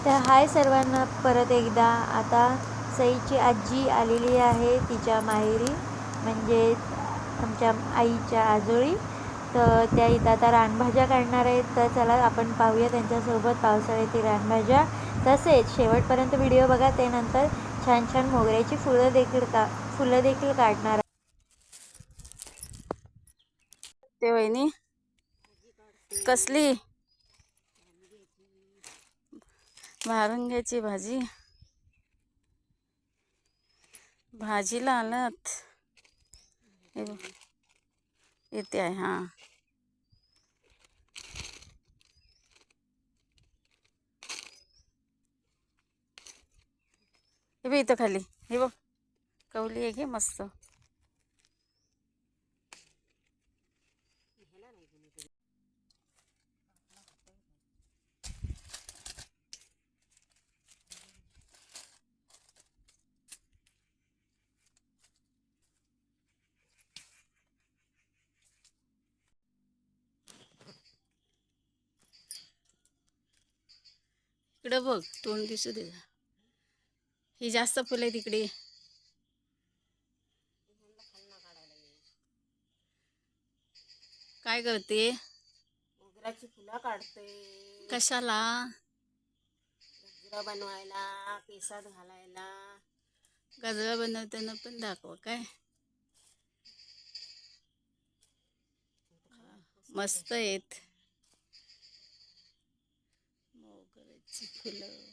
तर हाय सर्वांना परत एकदा. आता सईची आजी आलेली आहे तिच्या माहेरी, म्हणजे आमच्या आईच्या आजोळी. तर त्या इथं आता रानभाज्या काढणार आहेत. तर चला आपण पाहूया त्यांच्यासोबत पावसाळ्यातील रानभाज्या. तसेच शेवटपर्यंत व्हिडिओ बघा, त्यानंतर छान छान मोगऱ्याची फुलं देखील काढणार. ते वहिनी कसली भारंग्याची भाजी, भाजीला आलत येते आहे. हा हे बघ इथं खाली, हे बघ कवली आहे घे मस्त. इकडं बघ, तोंड दिसू दे. ही जास्त फुलं आहे तिकडे. काय करते? मोगऱ्याची फुलं काढते. कशाला? गजरा बनवायला, केसात घालायला. गजरा बनवताना पण दाखव काय. मस्त आहेत मोगऱ्याची फुलं.